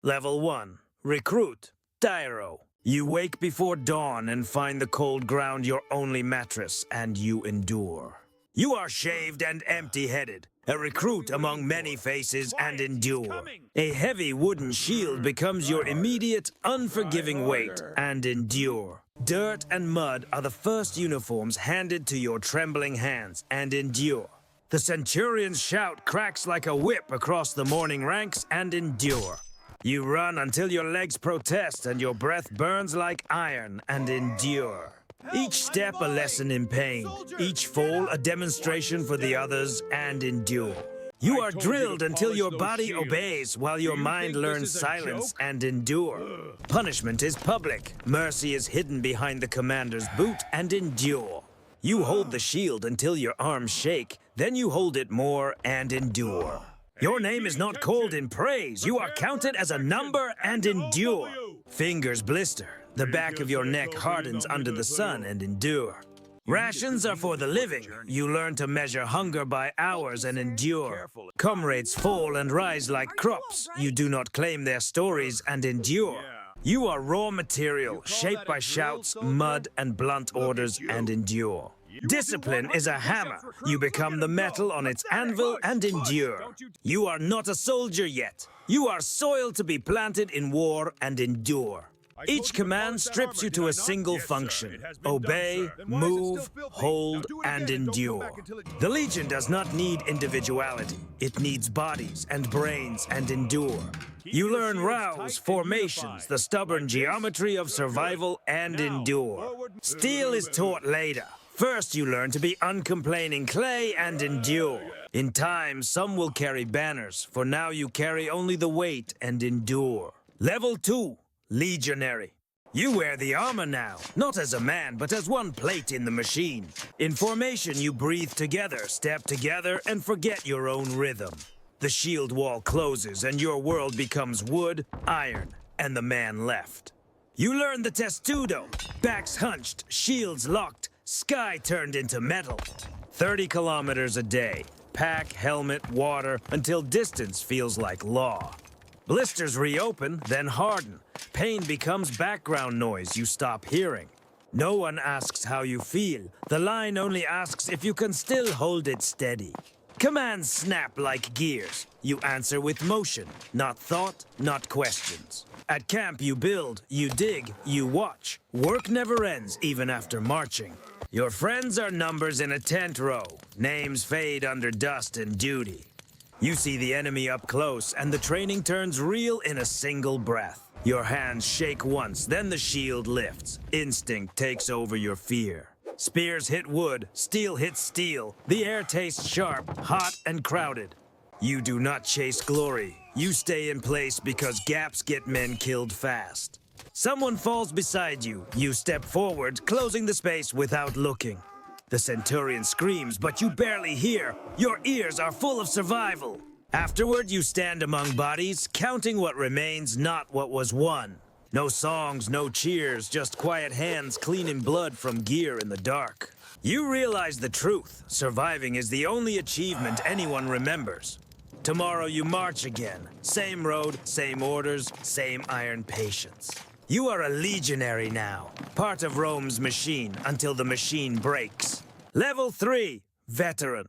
Level 1. Recruit. Tyro. You wake before dawn and find the cold ground your only mattress, and you endure. You are shaved and empty-headed, a recruit among many faces, and endure. A heavy wooden shield becomes your immediate, unforgiving weight, and endure. Dirt and mud are the first uniforms handed to your trembling hands, and endure. The Centurion's shout cracks like a whip across the morning ranks, and endure. You run until your legs protest and your breath burns like iron, and endure. Each step a lesson in pain, each fall a demonstration for the others, and endure. You are drilled until your body obeys while your mind learns silence, and endure. Punishment is public, mercy is hidden behind the commander's boot, and endure. You hold the shield until your arms shake, then you hold it more and endure. Your name is not called in praise. You are counted as a number and endure. Fingers blister. The back of your neck hardens under the sun and endure. Rations are for the living. You learn to measure hunger by hours and endure. Comrades fall and rise like crops. You do not claim their stories and endure. You are raw material, shaped by shouts, mud, and blunt orders, and endure. Discipline is a hammer. You become the metal on its anvil and endure. You are not a soldier yet. You are soil to be planted in war and endure. Each command strips you to a single function. Obey, move, hold, and endure. The Legion does not need individuality. It needs bodies and brains and endure. You learn rows, formations, the stubborn geometry of survival, and endure. Steel is taught later. First, you learn to be uncomplaining clay and endure. In time, some will carry banners. For now, you carry only the weight and endure. Level 2. Legionary. You wear the armor now, not as a man, but as one plate in the machine. In formation, you breathe together, step together, and forget your own rhythm. The shield wall closes, and your world becomes wood, iron, and the man left. You learn the testudo. Backs hunched, shields locked, sky turned into metal. 30 kilometers a day. Pack, helmet, water, until distance feels like law. Blisters reopen, then harden. Pain becomes background noise you stop hearing. No one asks how you feel. The line only asks if you can still hold it steady. Commands snap like gears. You answer with motion, not thought, not questions. At camp you build, you dig, you watch. Work never ends, even after marching. Your friends are numbers in a tent row. Names fade under dust and duty. You see the enemy up close, and the training turns real in a single breath. Your hands shake once, then the shield lifts. Instinct takes over your fear. Spears hit wood, steel hits steel. The air tastes sharp, hot, and crowded. You do not chase glory. You stay in place because gaps get men killed fast. Someone falls beside you. You step forward, closing the space without looking. The Centurion screams, but you barely hear. Your ears are full of survival. Afterward, you stand among bodies, counting what remains, not what was won. No songs, no cheers, just quiet hands cleaning blood from gear in the dark. You realize the truth. Surviving is the only achievement anyone remembers. Tomorrow you march again. Same road, same orders, same iron patience. You are a legionary now, part of Rome's machine until the machine breaks. Level 3, Veteran.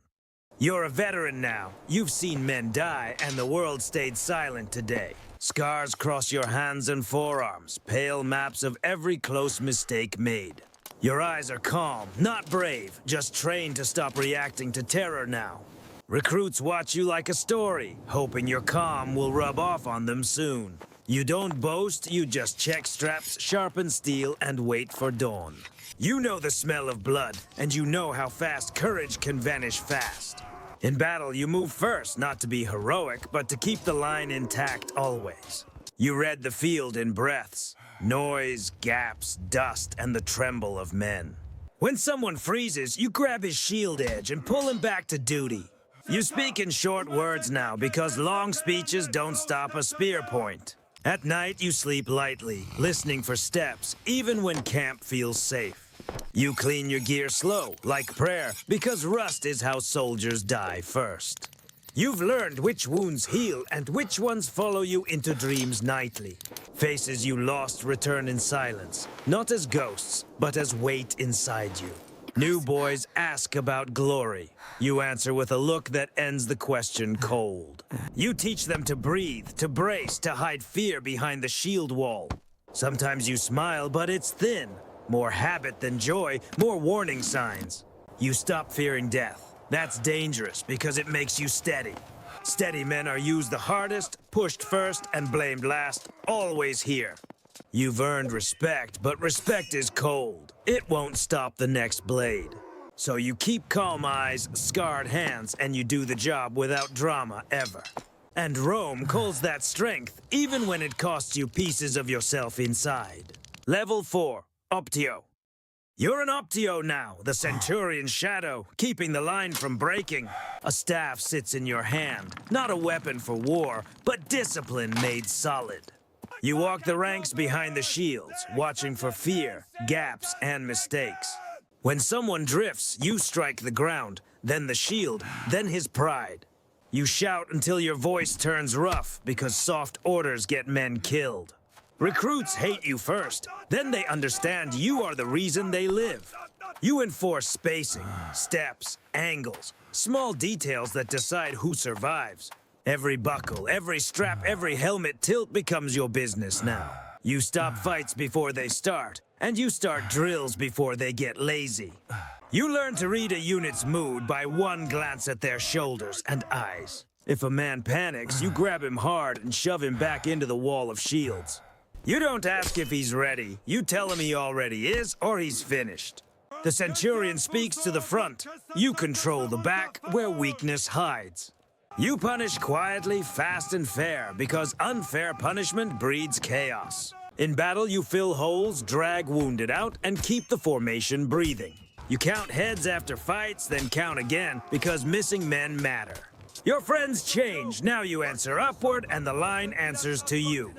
You're a veteran now. You've seen men die, and the world stayed silent today. Scars cross your hands and forearms, pale maps of every close mistake made. Your eyes are calm, not brave, just trained to stop reacting to terror now. Recruits watch you like a story, hoping your calm will rub off on them soon. You don't boast, you just check straps, sharpen steel, and wait for dawn. You know the smell of blood, and you know how fast courage can vanish fast. In battle, you move first, not to be heroic, but to keep the line intact always. You read the field in breaths, noise, gaps, dust, and the tremble of men. When someone freezes, you grab his shield edge and pull him back to duty. You speak in short words now because long speeches don't stop a spear point. At night, you sleep lightly, listening for steps, even when camp feels safe. You clean your gear slow, like prayer, because rust is how soldiers die first. You've learned which wounds heal and which ones follow you into dreams nightly. Faces you lost return in silence, not as ghosts, but as weight inside you. New boys ask about glory. You answer with a look that ends the question cold. You teach them to breathe, to brace, to hide fear behind the shield wall. Sometimes you smile, but it's thin. More habit than joy, more warning signs. You stop fearing death. That's dangerous because it makes you steady. Steady men are used the hardest, pushed first, and blamed last, always here. You've earned respect, but respect is cold. It won't stop the next blade. So you keep calm eyes, scarred hands, and you do the job without drama ever. And Rome calls that strength, even when it costs you pieces of yourself inside. Level 4, Optio. You're an Optio now, the Centurion's shadow, keeping the line from breaking. A staff sits in your hand, not a weapon for war, but discipline made solid. You walk the ranks behind the shields, watching for fear, gaps, and mistakes. When someone drifts, you strike the ground, then the shield, then his pride. You shout until your voice turns rough, because soft orders get men killed. Recruits hate you first, then they understand you are the reason they live. You enforce spacing, steps, angles, small details that decide who survives. Every buckle, every strap, every helmet tilt becomes your business now. You stop fights before they start, and you start drills before they get lazy. You learn to read a unit's mood by one glance at their shoulders and eyes. If a man panics, you grab him hard and shove him back into the wall of shields. You don't ask if he's ready. You tell him he already is, or he's finished. The Centurion speaks to the front. You control the back, where weakness hides. You punish quietly, fast, and fair, because unfair punishment breeds chaos. In battle, you fill holes, drag wounded out, and keep the formation breathing. You count heads after fights, then count again, because missing men matter. Your friends change. Now you answer upward, and the line answers to you.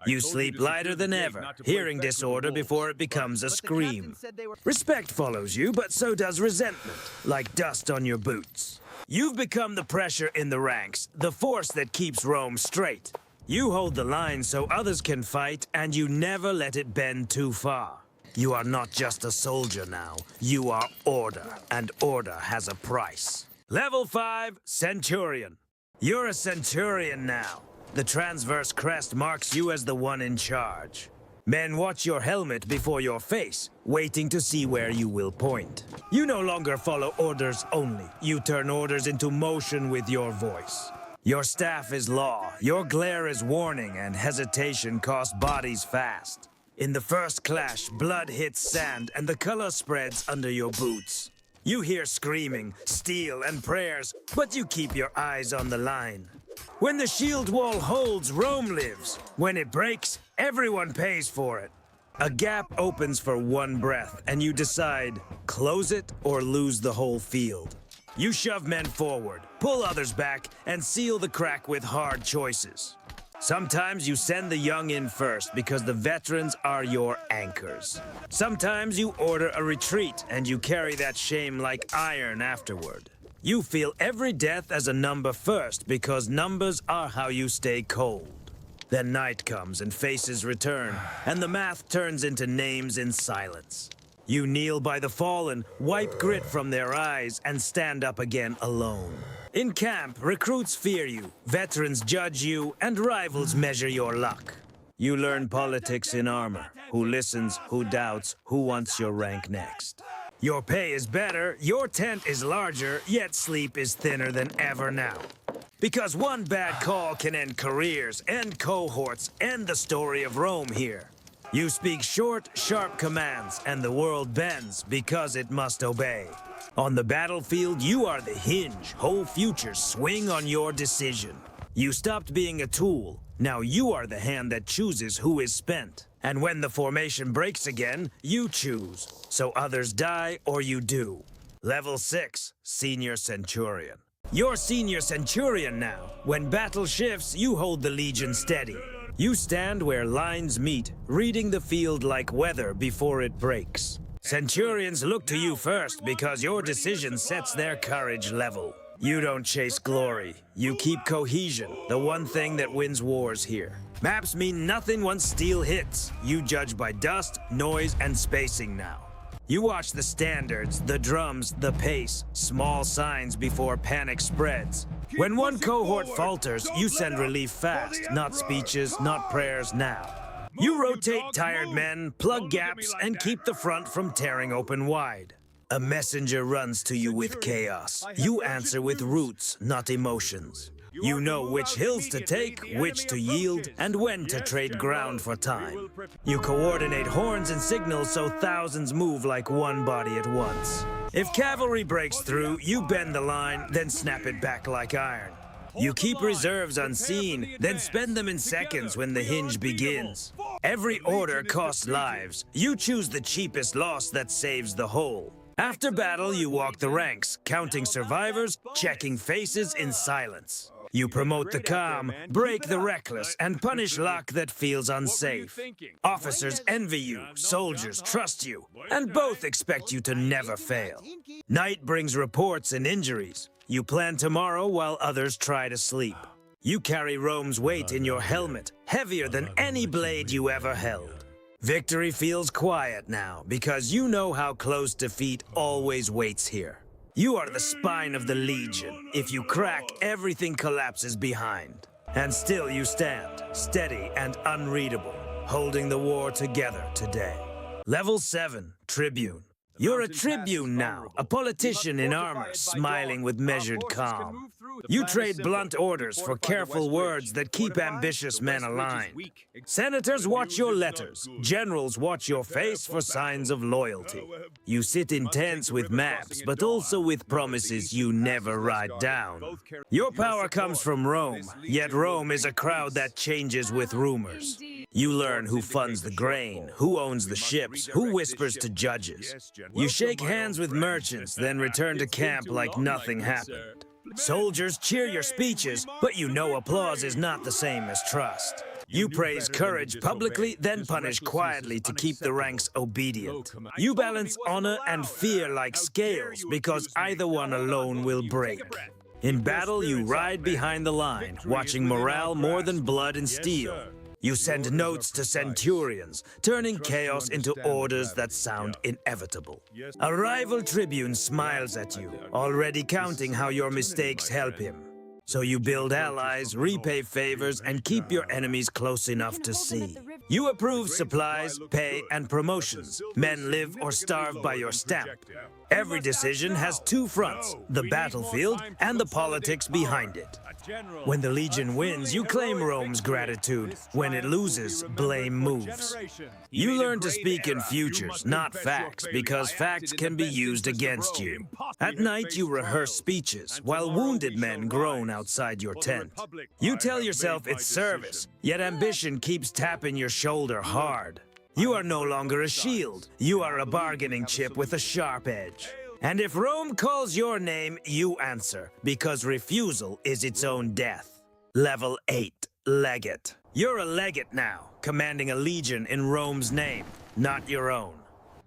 You sleep lighter than ever, hearing disorder before it becomes a scream. Respect follows you, but so does resentment, like dust on your boots. You've become the pressure in the ranks, the force that keeps Rome straight. You hold the line so others can fight, and you never let it bend too far. You are not just a soldier now. You are order, and order has a price. Level 5, Centurion. You're a Centurion now. The transverse crest marks you as the one in charge. Men watch your helmet before your face, waiting to see where you will point. You no longer follow orders only. You turn orders into motion with your voice. Your staff is law, your glare is warning, and hesitation costs bodies fast. In the first clash, blood hits sand, and the color spreads under your boots. You hear screaming, steel, and prayers, but you keep your eyes on the line. When the shield wall holds, Rome lives. When it breaks, everyone pays for it. A gap opens for one breath, and you decide, close it or lose the whole field. You shove men forward, pull others back, and seal the crack with hard choices. Sometimes you send the young in first because the veterans are your anchors. Sometimes you order a retreat and you carry that shame like iron afterward. You feel every death as a number first because numbers are how you stay cold. Then night comes and faces return, and the math turns into names in silence. You kneel by the fallen, wipe grit from their eyes, and stand up again alone. In camp, recruits fear you, veterans judge you, and rivals measure your luck. You learn politics in armor. Who listens, who doubts, who wants your rank next. Your pay is better, your tent is larger, yet sleep is thinner than ever now. Because one bad call can end careers, end cohorts, end the story of Rome here. You speak short, sharp commands, and the world bends because it must obey. On the battlefield, you are the hinge. Whole futures swing on your decision. You stopped being a tool. Now you are the hand that chooses who is spent. And when the formation breaks again, you choose. So others die or you do. Level 6, Senior Centurion. You're Senior Centurion now. When battle shifts, you hold the legion steady. You stand where lines meet, reading the field like weather before it breaks. Centurions look to you first because your decision sets their courage level. You don't chase glory. You keep cohesion, the one thing that wins wars here. Maps mean nothing once steel hits. You judge by dust, noise, and spacing now. You watch the standards, the drums, the pace, small signs before panic spreads. When one cohort falters, you send relief fast, not speeches, not prayers now. You rotate tired men, plug gaps, and keep the front from tearing open wide. A messenger runs to you with chaos. You answer with roots, not emotions. You know which hills to take, which to yield, and when to trade ground for time. You coordinate horns and signals so thousands move like one body at once. If cavalry breaks through, you bend the line, then snap it back like iron. You keep reserves unseen, then spend them in seconds when the hinge begins. Every order costs lives. You choose the cheapest loss that saves the whole. After battle, you walk the ranks, counting survivors, checking faces in silence. You promote the calm, break the reckless, and punish luck that feels unsafe. Officers envy you, soldiers trust you, and both expect you to never fail. Night brings reports and injuries. You plan tomorrow while others try to sleep. You carry Rome's weight in your helmet, heavier than any blade you ever held. Victory feels quiet now, because you know how close defeat always waits here. You are the spine of the Legion. If you crack, everything collapses behind. And still you stand, steady and unreadable, holding the war together today. Level 7, Tribune. You're a tribune now, a politician in armor, smiling with measured calm. You trade blunt orders for careful words that keep ambitious men aligned. Senators watch your letters. Generals watch your face for signs of loyalty. You sit in tents with maps, but also with promises you never write down. Your power comes from Rome, yet Rome is a crowd that changes with rumors. You learn who funds the grain, who owns the ships, who whispers to judges. You shake hands with merchants, then return to camp like nothing happened. Soldiers cheer your speeches, but you know applause is not the same as trust. You praise courage publicly, then punish quietly to keep the ranks obedient. You balance honor and fear like scales, because either one alone will break. In battle, you ride behind the line, watching morale more than blood and steel. You send notes to centurions, turning chaos into orders that sound inevitable. A rival tribune smiles at you, already counting how your mistakes help him. So you build allies, repay favors, and keep your enemies close enough to see. You approve supplies, pay, and promotions. Men live or starve by your stamp. Every decision has two fronts, the battlefield and the politics behind it. When the Legion wins, you claim Rome's gratitude. When it loses, blame moves. You learn to speak in futures, not facts, because facts can be used against you. At night, you rehearse speeches, while wounded men groan outside your tent. You tell yourself it's service, yet ambition keeps tapping your shoulder hard. You are no longer a shield. You are a bargaining chip with a sharp edge. And if Rome calls your name, you answer, because refusal is its own death. Level 8, Legate. You're a legate now, commanding a legion in Rome's name, not your own.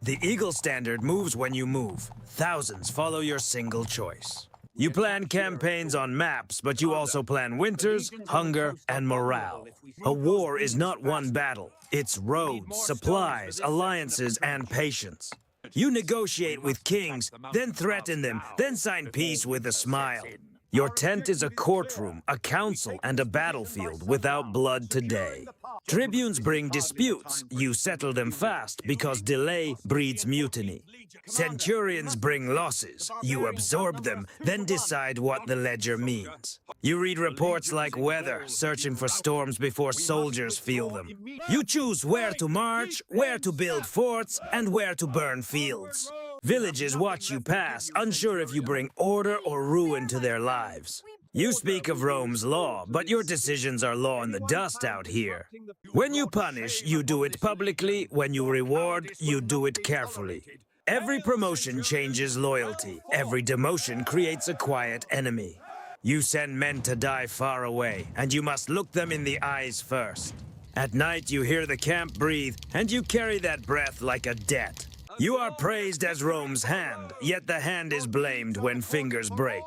The Eagle Standard moves when you move. Thousands follow your single choice. You plan campaigns on maps, but you also plan winters, hunger, and morale. A war is not one battle. It's roads, supplies, alliances, and patience. You negotiate with kings, then threaten them, then sign peace with a smile. Your tent is a courtroom, a council, and a battlefield without blood today. Tribunes bring disputes. You settle them fast because delay breeds mutiny. Centurions bring losses. You absorb them, then decide what the ledger means. You read reports like weather, searching for storms before soldiers feel them. You choose where to march, where to build forts, and where to burn fields. Villages watch you pass, unsure if you bring order or ruin to their lives. You speak of Rome's law, but your decisions are law in the dust out here. When you punish, you do it publicly. When you reward, you do it carefully. Every promotion changes loyalty. Every demotion creates a quiet enemy. You send men to die far away, and you must look them in the eyes first. At night, you hear the camp breathe, and you carry that breath like a debt. You are praised as Rome's hand, yet the hand is blamed when fingers break.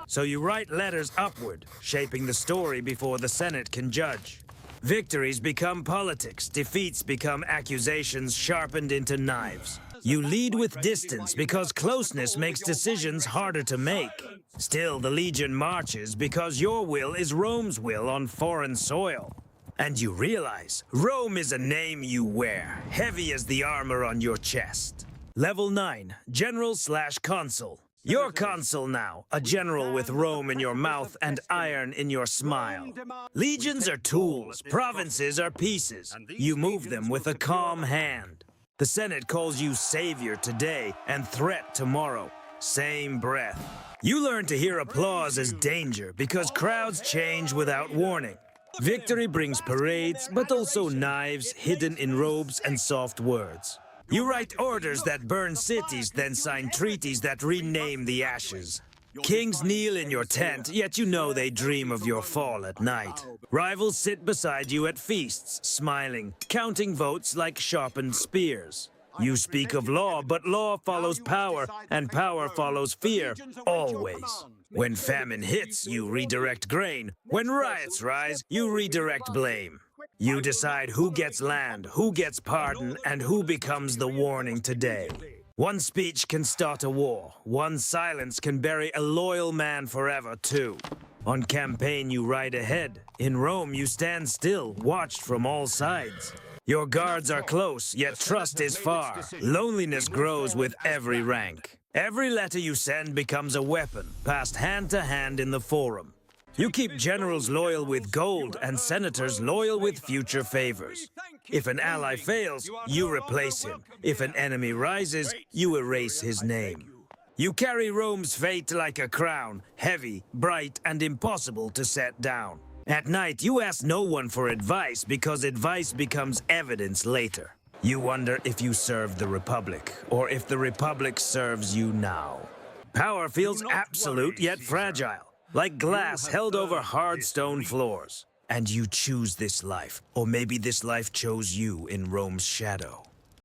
So you write letters upward, shaping the story before the Senate can judge. Victories become politics, defeats become accusations sharpened into knives. You lead with distance because closeness makes decisions harder to make. Still, the Legion marches because your will is Rome's will on foreign soil. And you realize Rome is a name you wear, heavy as the armor on your chest. Level 9, General/Consul. You're consul now, a general with Rome in your mouth and iron in your smile. Legions are tools, provinces are pieces. You move them with a calm hand. The Senate calls you savior today and threat tomorrow. Same breath. You learn to hear applause as danger because crowds change without warning. Victory brings parades, but also knives hidden in robes and soft words. You write orders that burn cities, then sign treaties that rename the ashes. Kings kneel in your tent, yet you know they dream of your fall at night. Rivals sit beside you at feasts, smiling, counting votes like sharpened spears. You speak of law, but law follows power, and power follows fear, always. When famine hits, you redirect grain. When riots rise, you redirect blame. You decide who gets land, who gets pardon, and who becomes the warning today. One speech can start a war. One silence can bury a loyal man forever, too. On campaign, you ride ahead. In Rome, you stand still, watched from all sides. Your guards are close, yet trust is far. Loneliness grows with every rank. Every letter you send becomes a weapon, passed hand to hand in the forum. You keep generals loyal with gold and senators loyal with future favors. If an ally fails, you replace him. If an enemy rises, you erase his name. You carry Rome's fate like a crown, heavy, bright, and impossible to set down. At night, you ask no one for advice because advice becomes evidence later. You wonder if you serve the Republic, or if the Republic serves you now. Power feels absolute yet fragile. Like glass held over hard stone floors. And you choose this life, or maybe this life chose you in Rome's shadow.